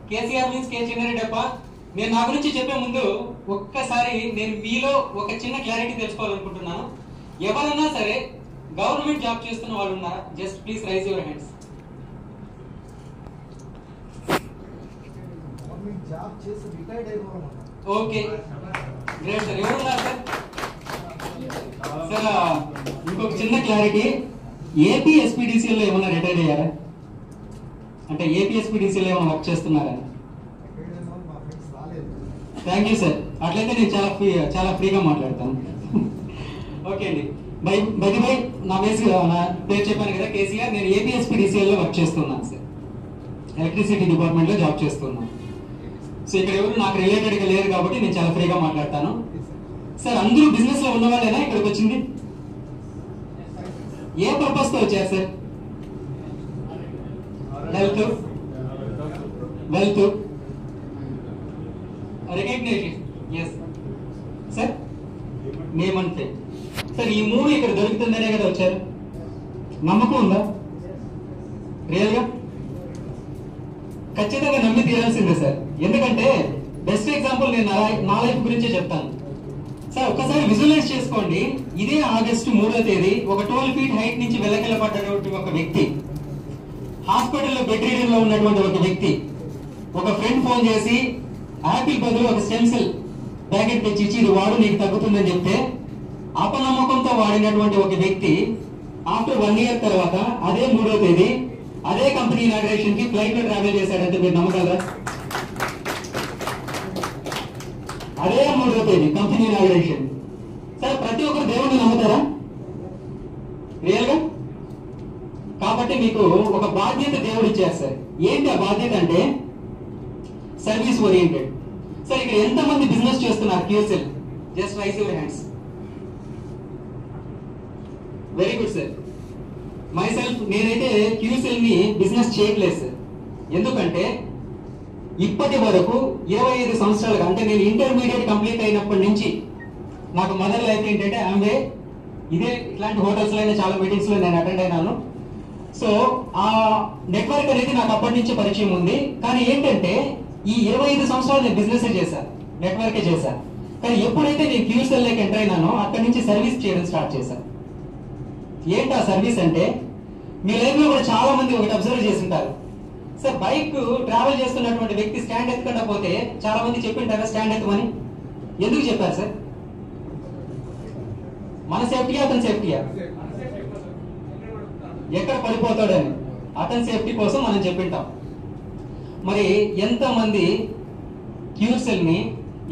KCR means కే చిన్నారెడ్డప్ప. నేను నా గురించి చెప్పే ముందు ఒక్కసారి నేను మీలో ఒక చిన్న క్లారిటీ తెలుసుకోవాలనుకుంటున్నాను. ఎవరన్నా సరే గవర్నమెంట్ జాబ్ చేస్తున్న వాళ్ళు ఉన్నారా? Just please rise your hands. Okay, great sir. ఎవరున్నారు సార్? సార్ ఇంకొక చిన్న క్లారిటీ, ఏపీ ఎస్పీడీసీలో ఏమన్నా రిటైర్ అయ్యారా? అంటే ఏపీ ఎస్పీడీసీలో ఏమైనా వర్క్ చేస్తున్నారా? Thank you sir. అట్లయితే నేను చాలా ఫ్రీగా మాట్లాడతాను. ఓకే అండి. బై నా పేరు చెప్పాను కదా, కేసీఆర్. నేను ఏపీ ఎస్పీడీసీలో వర్క్ చేస్తున్నాను సార్. ఎలక్ట్రిసిటీ డిపార్ట్మెంట్లో జాబ్ చేస్తున్నాను. సో ఇక్కడ ఎవరు నాకు రిలేటెడ్గా లేరు కాబట్టి నేను చాలా ఫ్రీగా మాట్లాడతాను. సార్ అందరూ బిజినెస్ లో ఉన్న వాళ్ళేనా ఇక్కడికి వచ్చింది? ఏ పర్పస్ తో వచ్చారు sir? Wealth, recognition. Yes sir, name and fame. Sir ఈ మూడు ఇక్కడ దొరుకుతుందనే కదా వచ్చారు. నమ్మకం ఉందా? రియల్ గా ఖచ్చితంగా నమ్మి తీరాల్సిందే సార్. ఎందుకంటే బెస్ట్ ఎగ్జాంపుల్ నేను నా లైఫ్ గురించే చెప్తాను సార్. ఒక్కసారి విజువలైజ్ చేసుకోండి. ఇదే ఆగస్టు 3వ తేదీ ఒక 12 ఫీట్ హైట్ నుంచి వెల్లకిల్లపడ్డటువంటి ఒక వ్యక్తి, హాస్పిటల్లో బెడ్ రీడర్ లో ఉన్నటువంటి ఒక వ్యక్తి, ఒక ఫ్రెండ్ ఫోన్ చేసి యాపిల్ బదులు ఒక స్టెమ్ సెల్ ప్యాకెట్ తెచ్చి ఇచ్చి ఇది వాడు నీకు తగ్గుతుందని చెప్తే అపనమ్మకంతో వాడినటువంటి ఒక వ్యక్తి ఆఫ్టర్ 1 year తర్వాత అదే 3వ తేదీ అదే కంపెనీ ఇనాగ్రేషన్ కి ఫ్లైట్ లో ట్రావెల్ చేశాడంటే మీరు నమ్మగలరా? అదే 3వ తేదీ కంపెనీ ఇనాగ్రేషన్. సార్ ప్రతి ఒక్కరు దేవుడిని నమ్ముతారా రియల్ గా? కాబట్టి మీకు ఒక బాధ్యత దేవుడు ఇచ్చారు సార్. ఏంటి ఆ బాధ్యత అంటే సర్వీస్ ఓరియంటెడ్. సార్ ఇక్కడ ఎంతమంది బిజినెస్ చేస్తున్నారు క్యూసెల్? Just raise your hands. Very good sir. Myself నేనైతే క్యూసెల్ ని బిజినెస్ చేయట్లేదు సార్. ఎందుకంటే ఇప్పటి వరకు 25 సంవత్సరాలుగా, అంటే నేను ఇంటర్మీడియట్ కంప్లీట్ అయినప్పటి నుంచి నాకు మదర్ లైఫ్ ఏంటంటే ఆమె ఇదే ఇట్లాంటి హోటల్స్ లో అయినా చాలా మీటింగ్స్ లో నేను అటెండ్ అయినాను. సో ఆ నెట్వర్క్ అనేది నాకు అప్పటి నుంచి పరిచయం ఉంది. కానీ ఏంటంటే ఈ 25 సంవత్సరాలు నేను బిజినెస్ చేశాను, నెట్వర్కే చేశాను. కానీ ఎప్పుడైతే నేను క్యూసెల్ లోకి ఎంటర్ అయినానో అక్కడి నుంచి సర్వీస్ చేయడం స్టార్ట్ చేశాను. ఏంటి ఆ సర్వీస్ అంటే, మీ లైఫ్ లో కూడా చాలా మంది ఒకటి అబ్జర్వ్ చేస్తుంటారు సార్. బైక్ ట్రావెల్ చేస్తున్నటువంటి వ్యక్తి స్టాండ్ ఎత్తకుండా పోతే చాలా మంది చెప్పింటారా స్టాండ్ ఎత్తమని? ఎందుకు చెప్పారు సార్? మన సేఫ్టీయా అతని సేఫ్టీయా? ఎక్కడ పడిపోతాడని అతని సేఫ్టీ కోసం మనం చెప్పింటాం. మరి ఎంతమంది క్యూసెల్ ని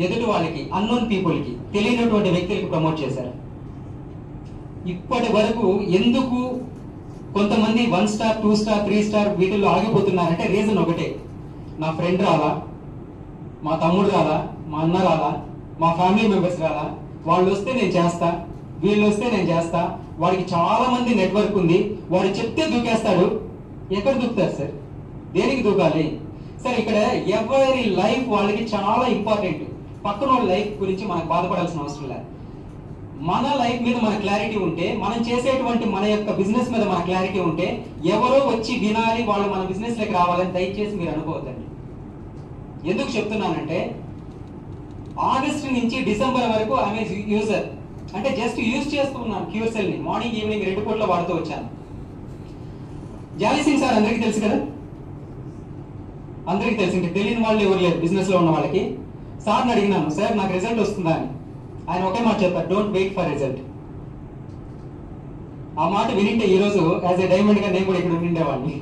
ఎదుటి వాళ్ళకి, అన్నోన్ పీపుల్ కి, తెలియనటువంటి వ్యక్తులకి ప్రమోట్ చేశారు? ఇప్పటి వరకు ఎందుకు కొంతమంది 1 స్టార్ 2 స్టార్ 3 స్టార్ వీటిల్లో ఆగిపోతున్నారంటే రీజన్ ఒకటే, నా ఫ్రెండ్ రాలా, మా తమ్ముడు రాలా, మా అన్న రాలా, మా ఫ్యామిలీ మెంబర్స్ రాలా, వాళ్ళు వస్తే నేను చేస్తా, వీళ్ళు వస్తే నేను చేస్తా, వాడికి చాలా మంది నెట్వర్క్ ఉంది, వాడు చెప్తే దూకేస్తాడు. ఎక్కడ దూకుతారు సార్? దేనికి దూకాలి సార్? ఇక్కడ ఎవరి లైఫ్ వాళ్ళకి చాలా ఇంపార్టెంట్. పక్కన వాళ్ళ లైఫ్ గురించి మనకు బాధపడాల్సిన అవసరం లేదు. మన లైఫ్ మీద మన క్లారిటీ ఉంటే, మనం చేసేటువంటి మన యొక్క బిజినెస్ మీద మన క్లారిటీ ఉంటే ఎవరో వచ్చి వినాలి, వాళ్ళు మన బిజినెస్ లోకి రావాలని దయచేసి మీరు అనుకోవద్దండి. ఎందుకు చెప్తున్నానంటే ఆగస్టు నుంచి డిసెంబర్ వరకు ఆమె యూజర్, అంటే జస్ట్ యూజ్ చేస్తున్నాను క్యూసెల్ ని. మార్నింగ్ ఈవినింగ్ 2 పూట్ల వాడుతూ వచ్చాను. జాలీ సింగ్ సార్ అందరికీ తెలుసు కదా? అందరికీ తెలిసి, తెలియని వాళ్ళు ఎవరు లేరు బిజినెస్ లో ఉన్న వాళ్ళకి. సార్ని అడిగినాను, సార్ నాకు రిజల్ట్ వస్తుందా అని. ఆయన ఒకే మాట చెప్పారు, డోంట్ వెయిట్ ఫర్ రిజల్ట్. ఆ మాట వినింటే ఈ రోజు యాజ్ ఎ డైమండ్ గా నేను కూడా ఇక్కడ ఉండేవాడిని.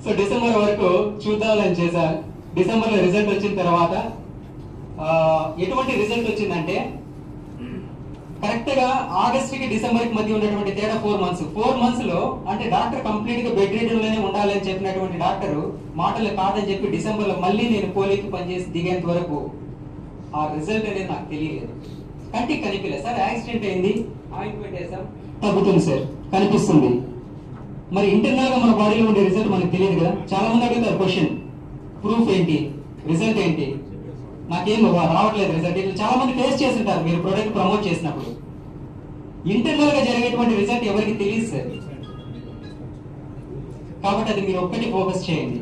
సో డిసెంబర్ వరకు చూద్దామని చేశా. డిసెంబర్ లో రిజల్ట్ వచ్చిన తర్వాత ఎటువంటి రిజల్ట్ వచ్చిందంటే, కరెక్ట్ గా ఆగస్ట్ కి డిసెంబర్ కి మధ్య ఉన్నటువంటి తేడా 4 months. 4 months లో అంటే డాక్టర్ కంప్లీట్ గా బెడ్ రీడర్ లోనే ఉండాలని చెప్పినటువంటి డాక్టర్ మాటలు కాదని చెప్పి డిసెంబర్ లో మళ్ళీ నేను పోలీకి పనిచేసి దిగేంత వరకు ఆ రిజల్ట్ అనేది నాకు తెలియలేదు. కంటికి కనిపించలేదు సార్. యాక్సిడెంట్ అయింది, ఆయింట్మెంట్ వేసాం, తగ్గుతుంది సార్, కనిపిస్తుంది. మరి ఇంటర్నల్ గా మన బాడీలో ఉండే రిజల్ట్ మనకు తెలియదు కదా. చాలా మంది అడుగుతారు క్వశ్చన్, ప్రూఫ్ ఏంటి, రిజల్ట్ ఏంటి, నాకేం రావట్లేదు రిజల్ట్. ఇట్లా చాలా మంది ఫేస్ చేస్తుంటారు మీరు ప్రొడక్ట్ ప్రమోట్ చేసినప్పుడు. ఇంటర్నల్ గా జరిగేటువంటి రిజల్ట్ ఎవరికి తెలియదు సార్. కాబట్టి అది మీరు ఒక్కటి ఫోకస్ చేయండి.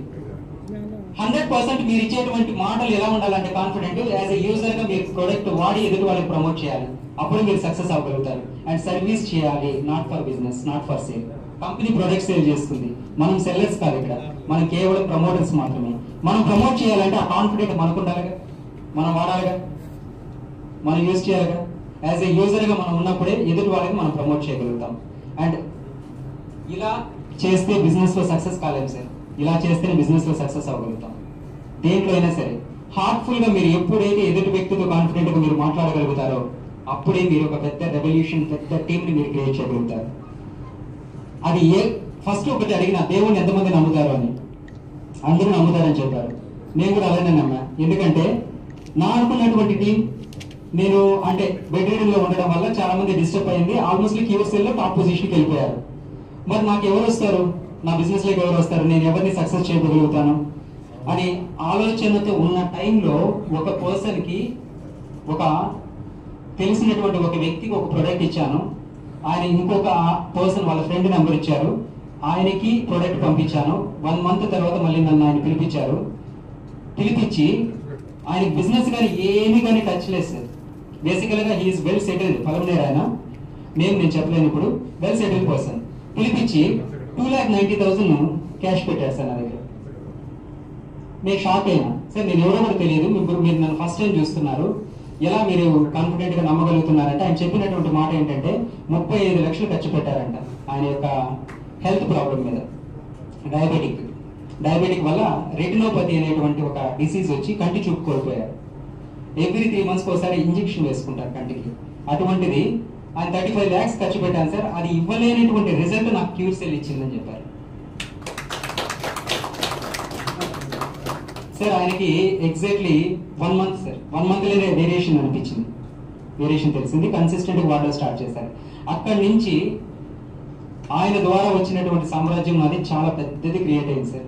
100% మీరు ఇచ్చేటువంటి మాటలు ఎలా ఉండాలంటే కాన్ఫిడెంట్, యాజ్ ఎ యూజర్ గా మీరు ప్రొడక్ట్ వాడి ఎదుటి వాళ్ళకి ప్రమోట్ చేయాలి. అప్పుడు మీరు సక్సెస్ అవ్వగలుగుతారు. అండ్ సర్వీస్ చేయాలి, not for business, not for sale. Company product sale చేస్తుంది, మనం సెల్లర్స్ కాదు ఇక్కడ, మనం కేవలం ప్రమోటర్స్ మాత్రమే. మనం ప్రమోట్ చేయాలంటే ఆ కాన్ఫిడెంట్ మనకు ఉండాలిగా, మనం వాడాలిగా, మనం యూజ్ చేయాలిగా. యాజ్ ఎ యూజర్ గా మనం ఉన్నప్పుడే ఎదుటి వాళ్ళకి మనం ప్రమోట్ చేయగలుగుతాం. అండ్ ఇలా చేస్తే బిజినెస్ లో సక్సెస్ కాలేము సార్, ఇలా చేస్తేనే బిజినెస్ లో సక్సెస్ అవ్వగలుగుతాం. దేంట్లో అయినా సరే హార్ట్ఫుల్ గా మీరు ఎప్పుడైతే ఎదుటి వ్యక్తితో కాన్ఫిడెంట్ గా మీరు మాట్లాడగలుగుతారో అప్పుడే మీరు ఒక పెద్ద రెవల్యూషన్, పెద్ద టీమ్ ని మీరు క్రియేట్ చేయగలుగుతారు. అది ఫస్ట్ ఒకటి అడిగిన దేవుణ్ణి ఎంతమంది నమ్ముతారు అని, అందరూ నమ్ముతారని చెప్పారు. నేను కూడా అలానే నమ్మా. ఎందుకంటే నా అనుకున్నటువంటి టీం, నేను అంటే బెడ్ రీడింగ్ లో ఉండడం వల్ల చాలా మంది డిస్టర్బ్ అయింది. ఆల్మోస్ట్ క్యూఎస్ఎల్ లో టాప్ పొజిషన్ కి వెళ్ళిపోయారు. మరి నాకు ఎవరు వస్తారు, నా బిజినెస్ లోకి ఎవరు వస్తారు, నేను ఎవరిని సక్సెస్ చేయగలుగుతాను అని ఆలోచనతో ఉన్న టైంలో ఒక పర్సన్ కి, ఒక తెలిసినటువంటి ఒక వ్యక్తికి ఒక ప్రొడక్ట్ ఇచ్చాను. ఆయన ఇంకొక పర్సన్ వాళ్ళ ఫ్రెండ్ నెంబర్ ఇచ్చారు, ఆయనకి ప్రొడక్ట్ పంపించాను. 1 మంత్ తర్వాత మళ్ళీ నన్ను ఆయన పిలిపించారు. పిలిపించి ఆయన బిజినెస్ కానీ ఏమి కానీ టచ్ లేదు సార్. బేసికల్ గా హీఈస్ వెల్ సెటిల్డ్, పలమనేరు ఆయన, నేను చెప్పలేను ఇప్పుడు, వెల్ సెటిల్డ్ పర్సన్. పిలిపించి 2,90,000 క్యాష్ పెట్టారు సార్ నా దగ్గర. నేను షాక్ అయినా. సార్ నేను ఎవరో కూడా తెలియదు, మీరు నన్ను ఫస్ట్ టైం చూస్తున్నారు, ఎలా మీరు కాన్ఫిడెంట్ గా నమ్మగలుగుతున్నారంటే ఆయన చెప్పినటువంటి మాట ఏంటంటే 35 లక్షలు ఖర్చు పెట్టారంట ఆయన యొక్క హెల్త్ ప్రాబ్లం మీద. డయాబెటిక్ వల్ల రెటినోపతి అనేటువంటి ఒక డిసీజ్ వచ్చి కంటి చూపు కోల్పోయారు. ఎవ్రీ 3 months ఒకసారి ఇంజెక్షన్ వేసుకుంటారు కంటికి. అటువంటిది ఆయన 35 lakhs ఖర్చు పెట్టాను సార్. అది ఇవ్వలేనటువంటి రిజల్ట్ నాకు క్యూర్ సెల్ ఇచ్చిందని చెప్పారు సార్. ఆయనకి ఎగ్జాక్ట్లీ 1 month సార్, 1 month లోనే వేరియేషన్ అనిపించింది, వేరియేషన్ తెలిసింది. కన్సిస్టెంట్ గా వాడడం స్టార్ట్ చేశారు. అక్కడి నుంచి ఆయన ద్వారా వచ్చినటువంటి సామ్రాజ్యం అది చాలా పెద్దది క్రియేట్ అయింది సార్.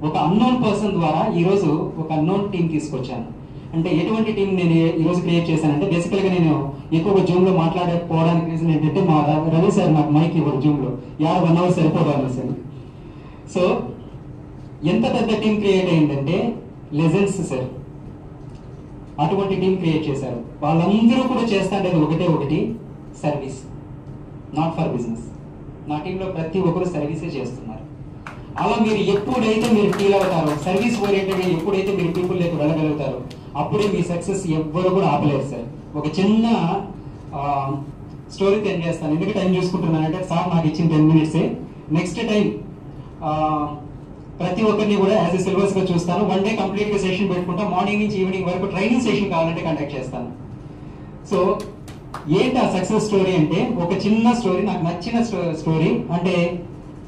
ఒక అన్నోన్ పర్సన్ ద్వారా ఈ రోజు ఒక అన్నోన్ టీం తీసుకొచ్చాను. అంటే ఎటువంటి టీం నేను ఈ రోజు క్రియేట్ చేశానంటే, బేసికల్ గా నేను ఎక్కువగా జూమ్ లో మాట్లాడకపోవడానికి రీజన్ ఏంటంటే, మా రవి సార్ నాకు మైక్ ఇవ్వరు జూమ్ లో, 1 hour సరిపోవాలి సార్. సో ఎంత పెద్ద టీం క్రియేట్ అయిందంటే లెజెండ్స్ సార్, అటువంటి టీం క్రియేట్ చేశారు. వాళ్ళందరూ కూడా చేస్తాండేది ఒకటి, సర్వీస్, నాట్ ఫర్ బిజినెస్. నా టీంలో ప్రతి ఒక్కరు సర్వీసే చేస్తున్నారు. అలా మీరు ఎప్పుడైతే మీరు ఫీల్ అవుతారో, సర్వీస్ ఓరియంటెడ్ ఎప్పుడైతే మీరు పీపుల్ లేక వెళ్ళగలుగుతారో అప్పుడే మీ సక్సెస్ ఎవ్వరు కూడా ఆపలేరు సార్. ఒక చిన్న స్టోరీ టెన్ చేస్తాను, ఎందుకు టైం చూసుకుంటున్నానంటే సార్ నాకు ఇచ్చిన 10 minutes. నెక్స్ట్ టైం ప్రతి ఒక్కరిని కూడా యాజ్ ఎ సిలబస్ గా చూస్తాను. 1 day కంప్లీట్ గా సెషన్ పెట్టుకుంటా, మార్నింగ్ నుంచి ఈవినింగ్ వరకు ట్రైనింగ్ సెషన్ కావాలంటే కండక్ట్ చేస్తాను. సో ఏంటి ఆ సక్సెస్ స్టోరీ అంటే, ఒక చిన్న స్టోరీ, నాకు నచ్చిన స్టోరీ. అంటే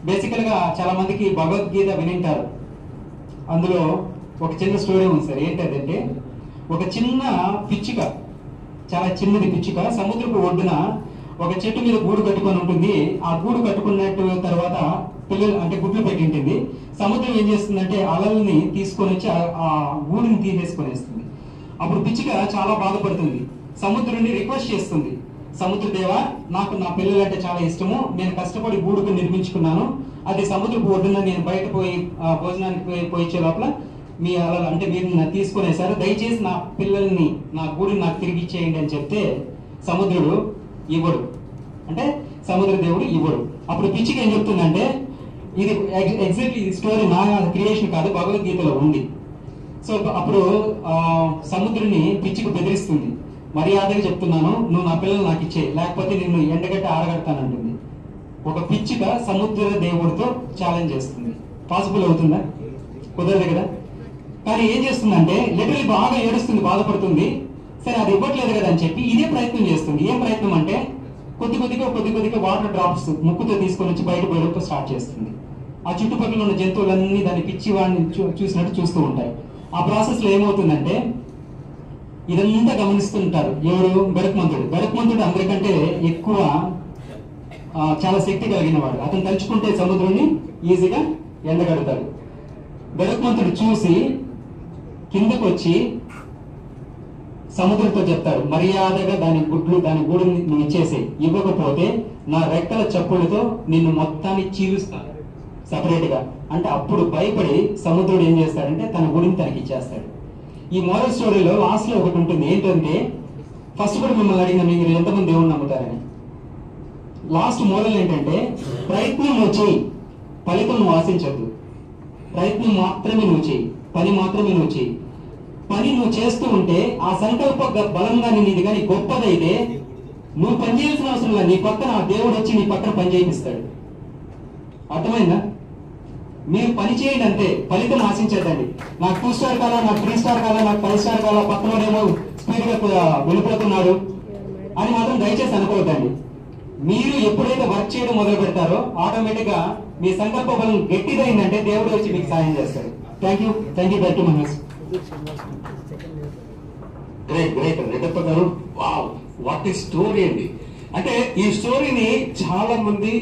బేసికల్ గా చాలా మందికి భగవద్గీత వినింటారు, అందులో ఒక చిన్న స్టోరీ ఉంది సార్. ఏంటంటే, ఒక చిన్న పిచ్చుక, చాలా చిన్నది పిచ్చుక సముద్రపు ఒడ్డున ఒక చెట్టు మీద గూడు కట్టుకొని ఉంటుంది. ఆ గూడు కట్టుకున్నట్టు తర్వాత పిల్లలు అంటే గుడ్లు పెట్టి ఉంటుంది. సముద్రం ఏం చేస్తుందంటే అలల్ని తీసుకొని వచ్చి ఆ గూడుని తీసేసుకొనేస్తుంది. అప్పుడు పిచ్చుక చాలా బాధపడుతుంది, సముద్రుని రిక్వెస్ట్ చేస్తుంది, సముద్రదేవా నాకు నా పిల్లలంటే చాలా ఇష్టము, నేను కష్టపడి గూడుకు నిర్మించుకున్నాను, అది సముద్రపు ఒడ్డున నేను బయట పోయి భోజనానికి పోయించే లోపల మీ అలలు అంటే మీరు తీసుకునేసారు, దయచేసి నా పిల్లల్ని నా గూడుని నాకు తిరిగి ఇచ్చేయండి అని చెప్తే సముద్రుడు ఇవ్వడు, అంటే సముద్ర దేవుడు ఇవ్వడు. అప్పుడు పిచ్చికి ఏం చెప్తుందంటే, ఇది ఎగ్జాక్ట్లీ ఈ స్టోరీ నా క్రియేషన్ కాదు, భగవద్గీతలో ఉంది. సో అప్పుడు సముద్రుని పిచ్చికి బెదిరిస్తుంది, మర్యాదగా చెప్తున్నాను, నువ్వు నా పిల్లలు నాకు ఇచ్చే, లేకపోతే నిన్ను ఎండగట్టి ఆరగడతానంటుంది. ఒక పిచ్చిక సముద్ర దేవుడితో ఛాలెంజ్ చేస్తుంది. పాసిబుల్ అవుతుందా? కుదరదు కదా. కానీ ఏం చేస్తుందంటే లిటరలీ బాగా ఏడుస్తుంది, బాధపడుతుంది. సరే అది ఇవ్వట్లేదు కదా అని చెప్పి ఇదే ప్రయత్నం చేస్తుంది. ఏం ప్రయత్నం అంటే కొద్ది కొద్దిగా వాటర్ డ్రాప్స్ ముక్కుతో తీసుకొని వచ్చి బయట పోయడం స్టార్ట్ చేస్తుంది. ఆ చుట్టుపక్కల ఉన్న జంతువులన్నీ దాన్ని పిచ్చి వాడిని చూసినట్టు చూస్తూ ఉంటాయి. ఆ ప్రాసెస్ లో ఏమవుతుందంటే, ఇదంతా గమనిస్తుంటారు ఎవరు? గరుత్మంతుడు అందరికంటే ఎక్కువ చాలా శక్తి కలిగిన వాడు. అతను తలుచుకుంటే సముద్రాన్ని ఈజీగా ఎండగడతాడు. గరుత్మంతుడు చూసి కిందకు వచ్చి సముద్రంతో చెప్తాడు, మర్యాదగా దాని గూడుని నువ్వు ఇచ్చేసి, ఇవ్వకపోతే నా రెక్కల చప్పులతో నిన్ను మొత్తాన్ని చీలుస్తాను సపరేట్ గా. అంటే అప్పుడు భయపడి సముద్రుడు ఏం చేస్తాడంటే తన గుడిని తనకి ఇచ్చేస్తాడు. ఈ మోరల్ స్టోరీలో లాస్ట్ లో ఒకటి ఉంటుంది, ఏంటంటే ఫస్ట్ కూడా మిమ్మల్ని అడిగిన మీరు ఎంతమంది దేవుణ్ణి నమ్ముతారని. లాస్ట్ మోరల్ ఏంటంటే ప్రయత్నం నువ్వు చేయి, ఫలితం నువ్వు ఆశించద్దు. ప్రయత్నం మాత్రమే నువ్వు చేయి, పని మాత్రమే నువ్వు చేయి. పని నువ్వు చేస్తూ ఉంటే ఆ సంకల్ప బలంగా నీది కానీ గొప్పదైతే నువ్వు పని చేయాల్సిన అవసరం లేదు, నీ పక్కన ఆ దేవుడు వచ్చి నీ పక్కన పని చేయిస్తాడు. అర్థమైందా? మీరు పని చేయండి అంతే, ఫలితం ఆశించద్దండి. నాకు 2 స్టార్ కాలా, నాకు 3 స్టార్ కాలా, నాకు 5 స్టార్ కాలా, పక్కనోడేమో స్పీడ్ గా వెళ్ళిపోతున్నాడు అని మాత్రం దయచేసి అనుకోవద్దండి. మీరు ఎప్పుడైతే వర్క్ చేయడం మొదలు పెడతారో ఆటోమేటిక్ గా మీ సంకల్ప బలం గట్టిదైందంటే దేవుడు వచ్చి మీకు సాయం చేస్తాడు. Thank you very much. Great Reddappa గారు, వావ్ వాట్ ఈ స్టోరీ అండి. అంటే ఈ స్టోరీని చాలా మంది